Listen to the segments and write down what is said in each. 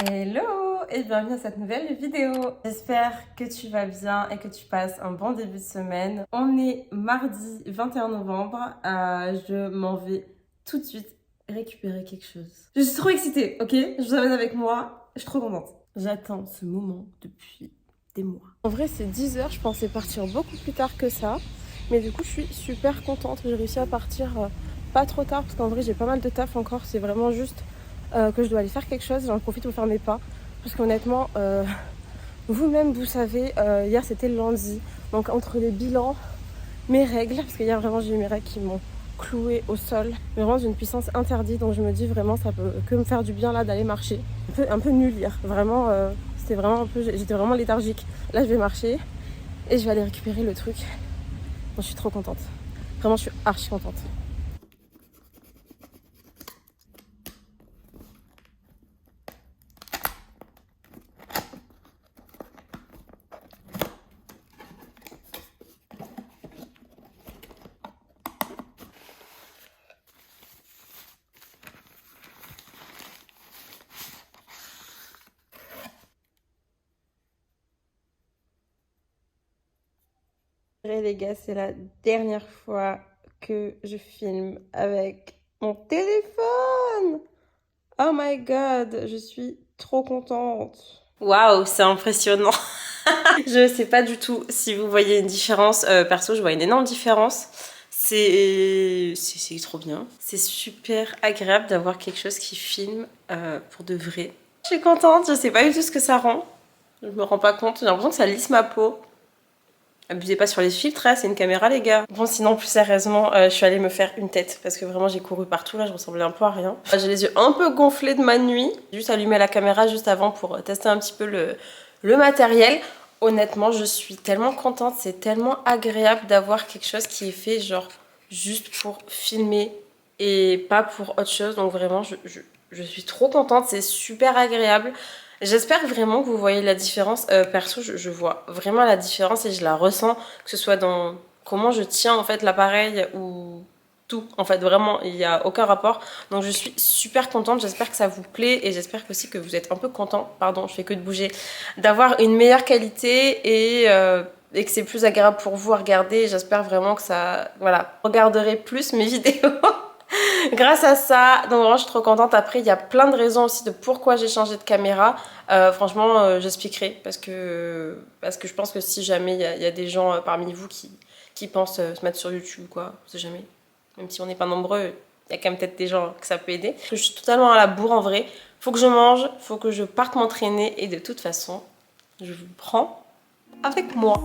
Hello et bienvenue à cette nouvelle vidéo. J'espère que tu vas bien et que tu passes un bon début de semaine. On est mardi 21 novembre. Je m'en vais tout de suite récupérer quelque chose. Je suis trop excitée, ok? Je vous amène avec moi. Je suis trop contente. J'attends ce moment depuis des mois. En vrai, c'est 10h. Je pensais partir beaucoup plus tard que ça. Mais du coup, je suis super contente. J'ai réussi à partir pas trop tard parce qu'en vrai, j'ai pas mal de taf encore. C'est vraiment juste que je dois aller faire quelque chose. J'en profite pour faire mes pas. Parce qu'honnêtement, vous-même, vous savez, hier c'était le lundi. Donc entre les bilans, mes règles, parce qu'hier vraiment j'ai eu mes règles qui m'ont cloué au sol. Mais vraiment d'une puissance interdite. Donc je me dis vraiment ça peut que me faire du bien là d'aller marcher. Un peu nul hier. Vraiment, c'était vraiment un peu. J'étais vraiment léthargique. Là je vais marcher et je vais aller récupérer le truc. Donc, je suis trop contente. Vraiment je suis archi contente. Et les gars, c'est la dernière fois que je filme avec mon téléphone. Oh my god, je suis trop contente. Waouh, c'est impressionnant. Je sais pas du tout si vous voyez une différence. Perso, je vois une énorme différence. C'est trop bien. C'est super agréable d'avoir quelque chose qui filme pour de vrai. Je suis contente, je sais pas du tout ce que ça rend. Je me rends pas compte, j'ai l'impression que ça lisse ma peau. Abusez pas sur les filtres, hein, c'est une caméra les gars. Bon sinon plus sérieusement, je suis allée me faire une tête parce que vraiment j'ai couru partout là, je ressemblais un peu à rien. J'ai les yeux un peu gonflés de ma nuit. J'ai juste allumé la caméra juste avant pour tester un petit peu le matériel. Honnêtement je suis tellement contente, c'est tellement agréable d'avoir quelque chose qui est fait genre juste pour filmer et pas pour autre chose. Donc vraiment je suis trop contente, c'est super agréable. J'espère vraiment que vous voyez la différence. Perso, je vois vraiment la différence et je la ressens, que ce soit dans comment je tiens en fait l'appareil ou tout. En fait, vraiment, il n'y a aucun rapport. Donc je suis super contente. J'espère que ça vous plaît et j'espère aussi que vous êtes un peu content. Pardon, je fais que de bouger. D'avoir une meilleure qualité et que c'est plus agréable pour vous à regarder. J'espère vraiment que ça, voilà, regarderez plus mes vidéos. Grâce à ça, donc vraiment je suis trop contente. Après il y a plein de raisons aussi de pourquoi j'ai changé de caméra. Franchement j'expliquerai parce que je pense que si jamais il y a des gens parmi vous qui pensent se mettre sur YouTube quoi, on sait jamais. Même si on n'est pas nombreux, il y a quand même peut-être des gens que ça peut aider. Je suis totalement à la bourre en vrai. Faut que je mange, faut que je parte m'entraîner et de toute façon, je vous prends avec moi.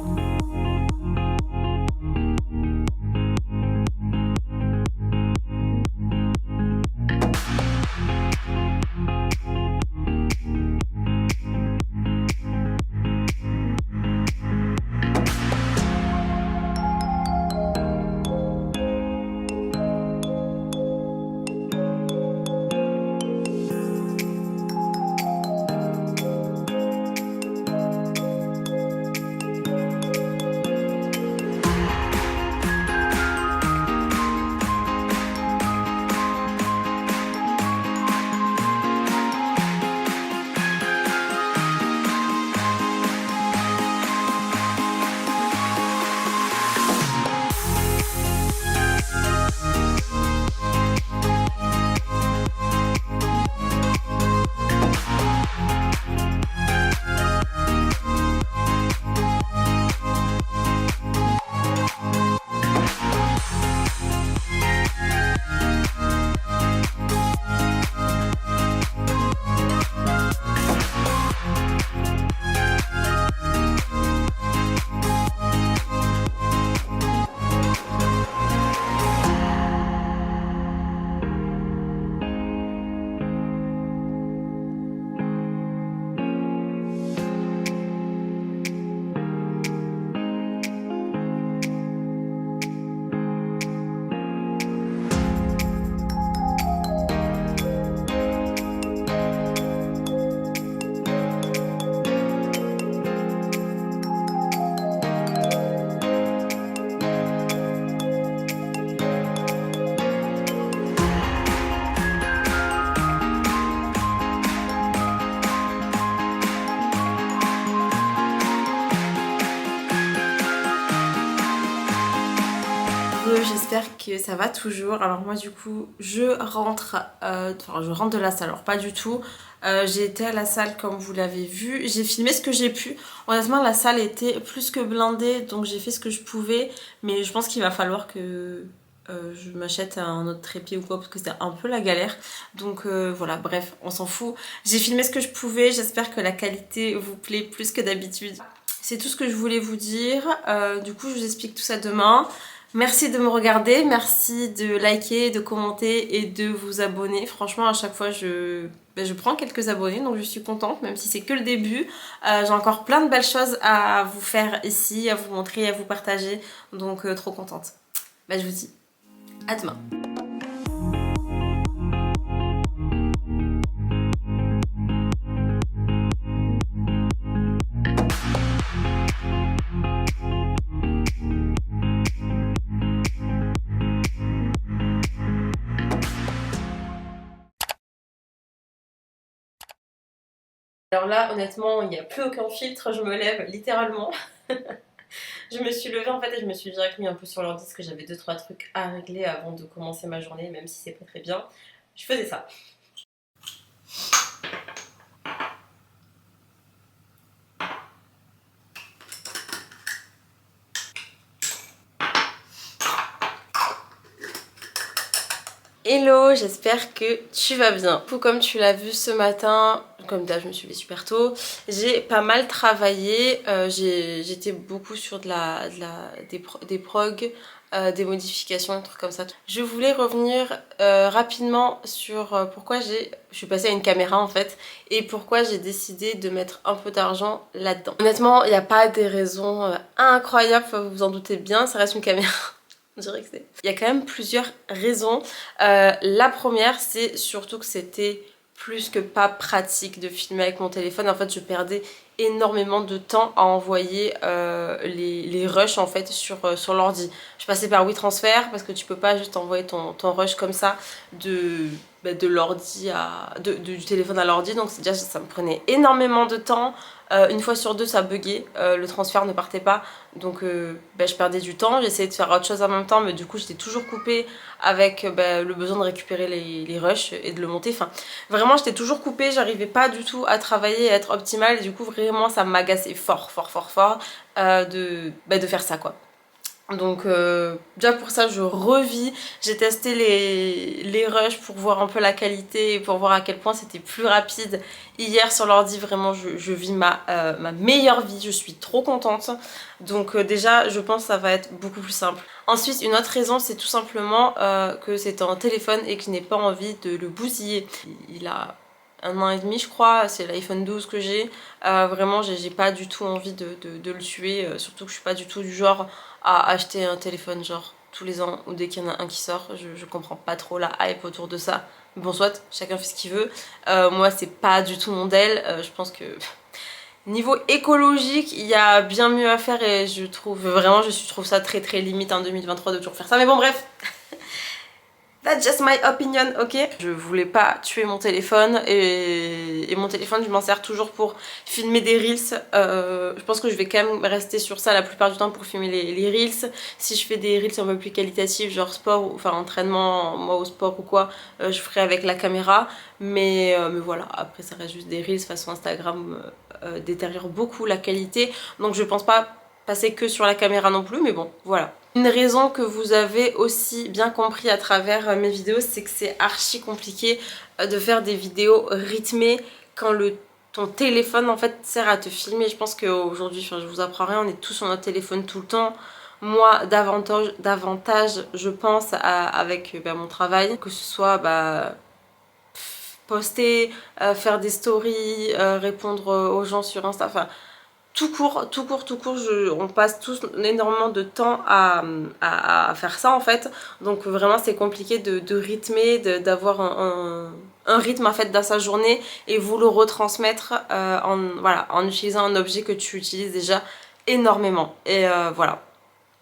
j'espère que ça va toujours. Alors moi du coup je rentre, je rentre de la salle, alors pas du tout. J'ai été à la salle comme vous l'avez vu, j'ai filmé ce que j'ai pu. Honnêtement la salle était plus que blindée donc j'ai fait ce que je pouvais. Mais je pense qu'il va falloir que je m'achète un autre trépied ou quoi parce que c'était un peu la galère. Donc voilà, bref, on s'en fout. J'ai filmé ce que je pouvais, j'espère que la qualité vous plaît plus que d'habitude. C'est tout ce que je voulais vous dire. Du coup je vous explique tout ça demain. Merci de me regarder, merci de liker, de commenter et de vous abonner. Franchement, à chaque fois, je prends quelques abonnés, donc je suis contente, même si c'est que le début. J'ai encore plein de belles choses à vous faire ici, à vous montrer, à vous partager, donc trop contente. Je vous dis à demain. Alors là, honnêtement, il n'y a plus aucun filtre, je me lève littéralement. Je me suis levée en fait et je me suis direct mis un peu sur l'ordi parce que j'avais 2-3 trucs à régler avant de commencer ma journée, même si c'est pas très bien. Je faisais ça. Hello, j'espère que tu vas bien. Tout comme tu l'as vu ce matin, comme d'hab je me suis levée super tôt, j'ai pas mal travaillé, j'étais beaucoup sur des progs, des modifications, des trucs comme ça. Je voulais revenir rapidement sur pourquoi je suis passée à une caméra en fait et pourquoi j'ai décidé de mettre un peu d'argent là-dedans. Honnêtement, il n'y a pas des raisons incroyables, vous vous en doutez bien, ça reste une caméra. On dirait que c'est... Il y a quand même plusieurs raisons. La première, c'est surtout que c'était plus que pas pratique de filmer avec mon téléphone. En fait, je perdais énormément de temps à envoyer les rushs en fait sur l'ordi. Je passais par WeTransfer parce que tu peux pas juste envoyer ton rush comme ça de l'ordi du téléphone à l'ordi. Donc déjà ça me prenait énormément de temps. Une fois sur deux ça buguait, le transfert ne partait pas, donc je perdais du temps. J'essayais de faire autre chose en même temps, mais du coup j'étais toujours coupée avec le besoin de récupérer les rushs et de le monter. Enfin vraiment j'étais toujours coupée, j'arrivais pas du tout à travailler et à être optimale, et du coup vraiment ça m'agaçait fort de faire ça quoi. Donc déjà pour ça je revis, j'ai testé les rushs pour voir un peu la qualité et pour voir à quel point c'était plus rapide. Hier sur l'ordi vraiment je vis ma meilleure vie, je suis trop contente. Donc déjà je pense que ça va être beaucoup plus simple. Ensuite une autre raison c'est tout simplement que c'est un téléphone et que je n'ai pas envie de le bousiller. Il a 1 an et demi je crois, c'est l'iPhone 12 que j'ai. Vraiment j'ai pas du tout envie de le tuer, surtout que je suis pas du tout du genre à acheter un téléphone genre tous les ans ou dès qu'il y en a un qui sort. Je comprends pas trop la hype autour de ça. Bon soit, chacun fait ce qu'il veut. Moi c'est pas du tout mon deal. Je pense que niveau écologique il y a bien mieux à faire et je trouve vraiment je trouve ça très limite en 2023 de toujours faire ça. Mais bon bref. That's just my opinion, ok? Je voulais pas tuer mon téléphone et mon téléphone je m'en sers toujours pour filmer des reels. Je pense que je vais quand même rester sur ça la plupart du temps pour filmer les reels. Si je fais des reels un peu plus qualitatifs genre sport, enfin entraînement, moi au sport ou quoi, je ferai avec la caméra. Mais voilà, après ça reste juste des reels façon Instagram détériore beaucoup la qualité. Donc je pense pas passer que sur la caméra non plus, mais bon, voilà. Une raison que vous avez aussi bien compris à travers mes vidéos, c'est que c'est archi compliqué de faire des vidéos rythmées quand ton téléphone en fait sert à te filmer. Je pense qu'aujourd'hui, je vous apprends rien, on est tous sur notre téléphone tout le temps. Moi, davantage je pense avec mon travail, que ce soit poster, faire des stories, répondre aux gens sur Insta, enfin tout court, on passe tous énormément de temps à faire ça en fait. Donc vraiment c'est compliqué de rythmer, d'avoir un rythme en fait dans sa journée et vous le retransmettre en utilisant un objet que tu utilises déjà énormément. Et voilà.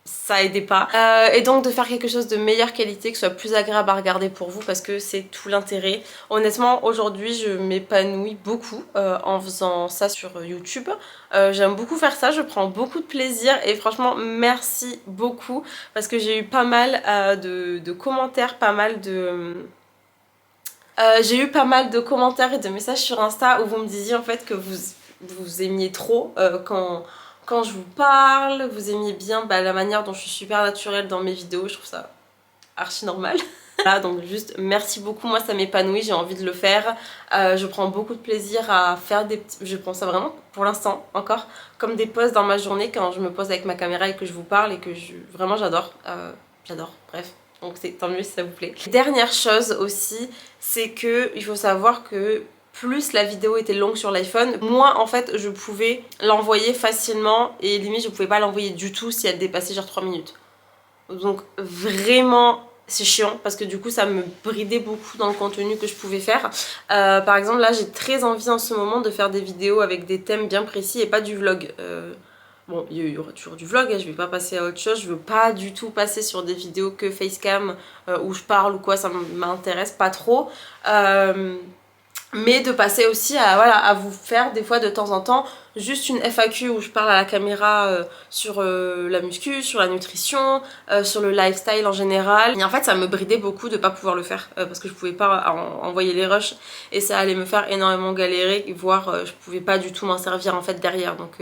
ça aidait pas. Et donc de faire quelque chose de meilleure qualité, que ce soit plus agréable à regarder pour vous, parce que c'est tout l'intérêt. Honnêtement, aujourd'hui, je m'épanouis beaucoup en faisant ça sur YouTube. J'aime beaucoup faire ça, je prends beaucoup de plaisir et franchement, merci beaucoup parce que j'ai eu pas mal de commentaires, pas mal de... j'ai eu pas mal de commentaires et de messages sur Insta où vous me disiez en fait que vous aimiez trop quand je vous parle, vous aimiez bien la manière dont je suis super naturelle dans mes vidéos, je trouve ça archi normal. Voilà, donc juste merci beaucoup, moi ça m'épanouit, j'ai envie de le faire. Je prends beaucoup de plaisir à faire des petits... Je prends ça vraiment pour l'instant encore comme des pauses dans ma journée quand je me pose avec ma caméra et que je vous parle et que vraiment j'adore. J'adore, bref. Donc c'est tant mieux si ça vous plaît. Dernière chose aussi, c'est que il faut savoir que plus la vidéo était longue sur l'iPhone, moins en fait je pouvais l'envoyer facilement et limite je pouvais pas l'envoyer du tout si elle dépassait genre 3 minutes. Donc vraiment c'est chiant parce que du coup ça me bridait beaucoup dans le contenu que je pouvais faire. Par exemple là j'ai très envie en ce moment de faire des vidéos avec des thèmes bien précis et pas du vlog. Bon, il y aura toujours du vlog, hein, je vais pas passer à autre chose, je veux pas du tout passer sur des vidéos que facecam où je parle ou quoi, ça m'intéresse pas trop. Mais de passer aussi à, voilà, à vous faire des fois de temps en temps juste une FAQ où je parle à la caméra sur la muscu, sur la nutrition, sur le lifestyle en général. Et en fait ça me bridait beaucoup de pas pouvoir le faire parce que je pouvais pas envoyer les rushs et ça allait me faire énormément galérer, voire je pouvais pas du tout m'en servir en fait derrière. Donc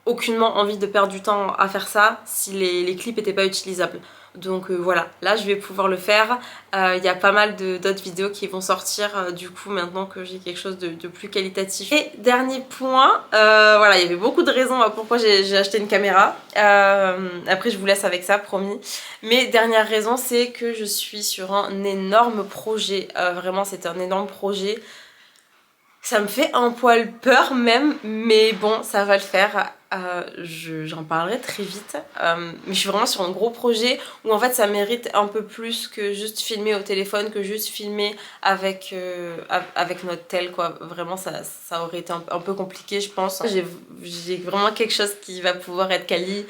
aucunement envie de perdre du temps à faire ça si les clips n'étaient pas utilisables. Donc voilà, là je vais pouvoir le faire. Il y a pas mal d'autres vidéos qui vont sortir du coup maintenant que j'ai quelque chose de plus qualitatif. Et dernier point, voilà, il y avait beaucoup de raisons pourquoi j'ai acheté une caméra. Après je vous laisse avec ça, promis. Mais dernière raison, c'est que je suis sur un énorme projet. Vraiment c'est un énorme projet. Ça me fait un poil peur même, mais bon, ça va le faire. J'en parlerai très vite. Mais je suis vraiment sur un gros projet où en fait ça mérite un peu plus que juste filmer au téléphone, que juste filmer avec notre tel quoi. Vraiment ça aurait été un peu compliqué je pense. J'ai vraiment quelque chose qui va pouvoir être quali,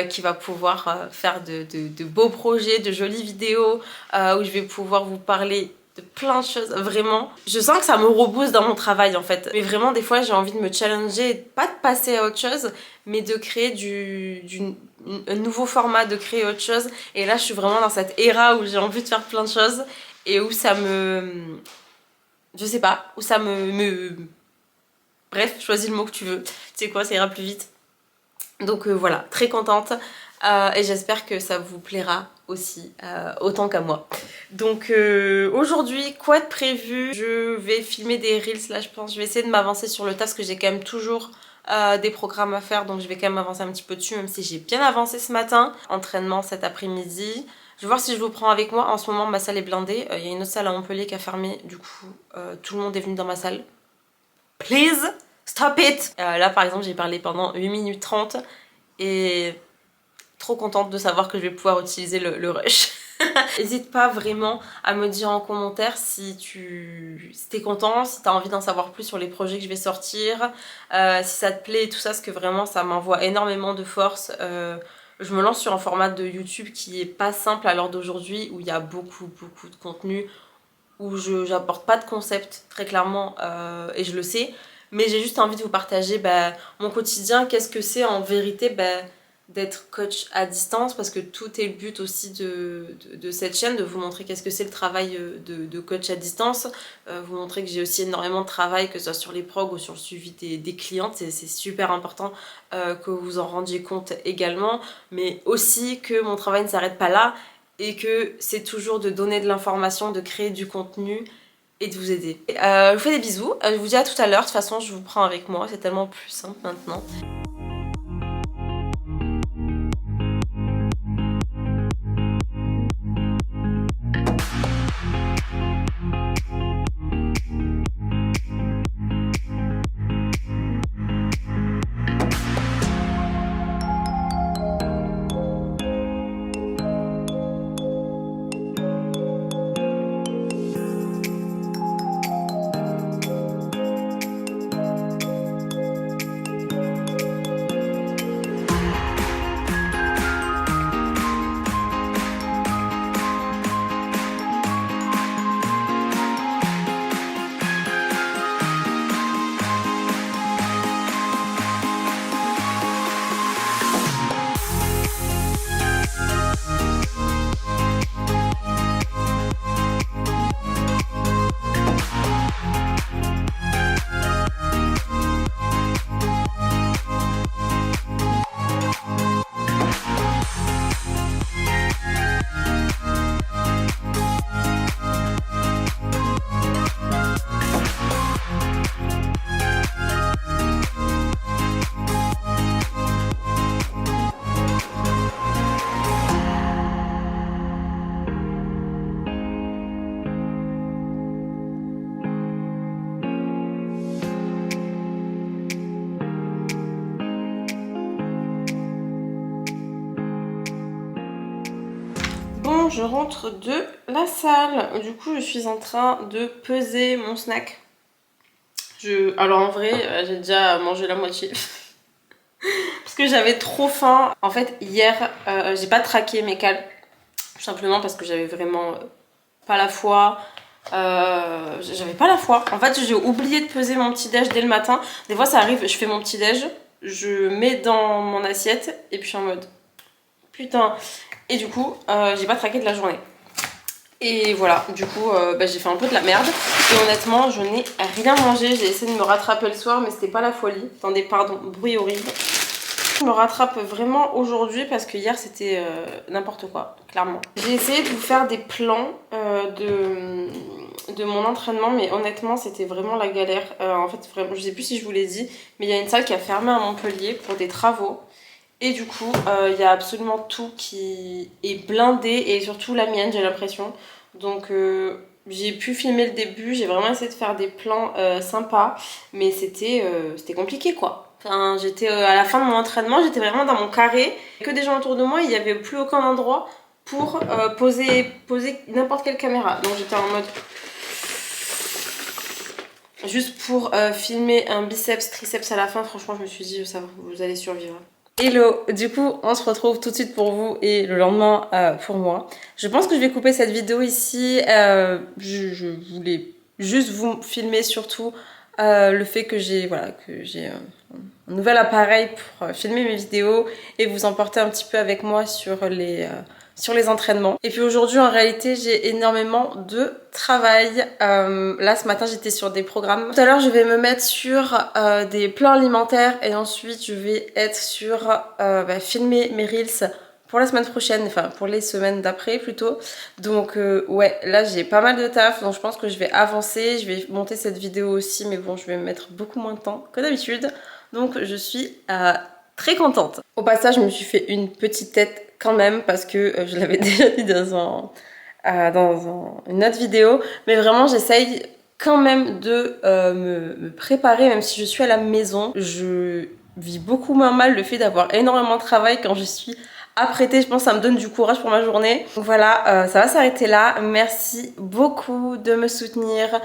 qui va pouvoir faire de beaux projets, de jolies vidéos, où je vais pouvoir vous parler de plein de choses, vraiment. Je sens que ça me rebooste dans mon travail en fait. Mais vraiment des fois j'ai envie de me challenger, pas de passer à autre chose, mais de créer un nouveau format, de créer autre chose. Et là je suis vraiment dans cette era où j'ai envie de faire plein de choses et où ça me... Je sais pas, où ça Bref, choisis le mot que tu veux. Tu sais quoi, ça ira plus vite. Donc voilà, très contente. Et j'espère que ça vous plaira aussi autant qu'à moi. Donc aujourd'hui, quoi de prévu? Je vais filmer des reels là je pense. Je vais essayer de m'avancer sur le tas parce que j'ai quand même toujours des programmes à faire. Donc je vais quand même avancer un petit peu dessus même si j'ai bien avancé ce matin. Entraînement cet après-midi. Je vais voir si je vous prends avec moi. En ce moment ma salle est blindée. Il y a une autre salle à Montpellier qui a fermé. Du coup tout le monde est venu dans ma salle. Please stop it. Là par exemple j'ai parlé pendant 8 minutes 30 et... trop contente de savoir que je vais pouvoir utiliser le rush. N'hésite pas vraiment à me dire en commentaire si t'es content, si t'as envie d'en savoir plus sur les projets que je vais sortir, si ça te plaît et tout ça, parce que vraiment ça m'envoie énormément de force. Je me lance sur un format de YouTube qui est pas simple à l'heure d'aujourd'hui, où il y a beaucoup de contenu, où j'apporte pas de concept très clairement, et je le sais, mais j'ai juste envie de vous partager mon quotidien, qu'est-ce que c'est en vérité d'être coach à distance, parce que tout est le but aussi de cette chaîne, de vous montrer qu'est-ce que c'est le travail de coach à distance, vous montrer que j'ai aussi énormément de travail, que ce soit sur les progs ou sur le suivi des clientes, c'est super important que vous en rendiez compte également, mais aussi que mon travail ne s'arrête pas là, et que c'est toujours de donner de l'information, de créer du contenu et de vous aider. Je vous fais des bisous, je vous dis à tout à l'heure, de toute façon je vous prends avec moi, c'est tellement plus simple maintenant. moment, je rentre de la salle. Du coup, je suis en train de peser mon snack. Alors en vrai, j'ai déjà mangé la moitié. Parce que j'avais trop faim. En fait, hier, j'ai pas traqué mes cales. Tout simplement parce que j'avais vraiment pas la foi. J'avais pas la foi. En fait, j'ai oublié de peser mon petit déj dès le matin. Des fois, ça arrive, je fais mon petit déj, je mets dans mon assiette et puis je suis en mode putain. Et du coup, j'ai pas traqué de la journée. Et voilà, du coup, j'ai fait un peu de la merde. Et honnêtement, je n'ai rien mangé. J'ai essayé de me rattraper le soir, mais c'était pas la folie. Attendez, pardon, bruit horrible. Je me rattrape vraiment aujourd'hui parce que hier c'était n'importe quoi, clairement. J'ai essayé de vous faire des plans de mon entraînement, mais honnêtement c'était vraiment la galère. En fait, vraiment, je sais plus si je vous l'ai dit, mais il y a une salle qui a fermé à Montpellier pour des travaux. Et du coup, il y a absolument tout qui est blindé, et surtout la mienne, j'ai l'impression. Donc j'ai pu filmer le début, j'ai vraiment essayé de faire des plans sympas, mais c'était compliqué quoi. Enfin, j'étais à la fin de mon entraînement, j'étais vraiment dans mon carré, que des gens autour de moi, il n'y avait plus aucun endroit pour poser n'importe quelle caméra. Donc j'étais en mode juste pour filmer un biceps, triceps à la fin. Franchement, je me suis dit ça va, vous allez survivre. Hello, du coup on se retrouve tout de suite pour vous et le lendemain pour moi. Je pense que je vais couper cette vidéo ici. Je voulais juste vous filmer surtout le fait que j'ai un nouvel appareil pour filmer mes vidéos et vous emporter un petit peu avec moi sur les entraînements. Et puis aujourd'hui en réalité j'ai énormément de travail. Là ce matin j'étais sur des programmes. Tout à l'heure je vais me mettre sur des plans alimentaires et ensuite je vais être sur filmer mes reels pour la semaine prochaine, enfin pour les semaines d'après plutôt. Donc ouais, là j'ai pas mal de taf, donc je pense que je vais avancer, je vais monter cette vidéo aussi, mais bon je vais mettre beaucoup moins de temps que d'habitude. Donc je suis très contente. Au passage, je me suis fait une petite tête quand même parce que je l'avais déjà dit dans une autre vidéo, mais vraiment j'essaye quand même de me préparer, même si je suis à la maison. Je vis beaucoup moins mal le fait d'avoir énormément de travail quand je suis apprêtée. Je pense que ça me donne du courage pour ma journée. Donc voilà, ça va s'arrêter là. Merci beaucoup de me soutenir,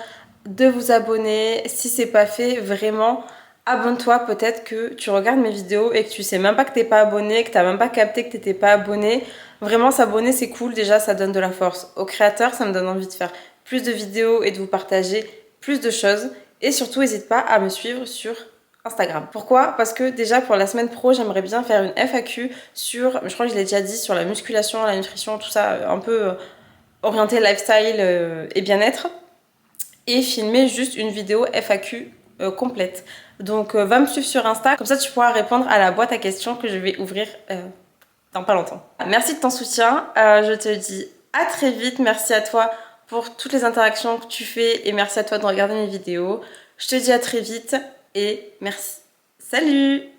de vous abonner. Si c'est pas fait, vraiment abonne-toi. Peut-être que tu regardes mes vidéos et que tu sais même pas que t'es pas abonné, que t'as même pas capté que t'étais pas abonné. Vraiment s'abonner c'est cool, déjà ça donne de la force aux créateurs, ça me donne envie de faire plus de vidéos et de vous partager plus de choses. Et surtout n'hésite pas à me suivre sur Instagram. Pourquoi? Parce que déjà pour la semaine pro j'aimerais bien faire une FAQ sur, je crois que je l'ai déjà dit, sur la musculation, la nutrition, tout ça, un peu orienté lifestyle et bien-être. Et filmer juste une vidéo FAQ complète. Donc va me suivre sur Insta, comme ça tu pourras répondre à la boîte à questions que je vais ouvrir dans pas longtemps. Merci de ton soutien, je te dis à très vite, merci à toi pour toutes les interactions que tu fais et merci à toi de regarder mes vidéos. Je te dis à très vite et merci. Salut!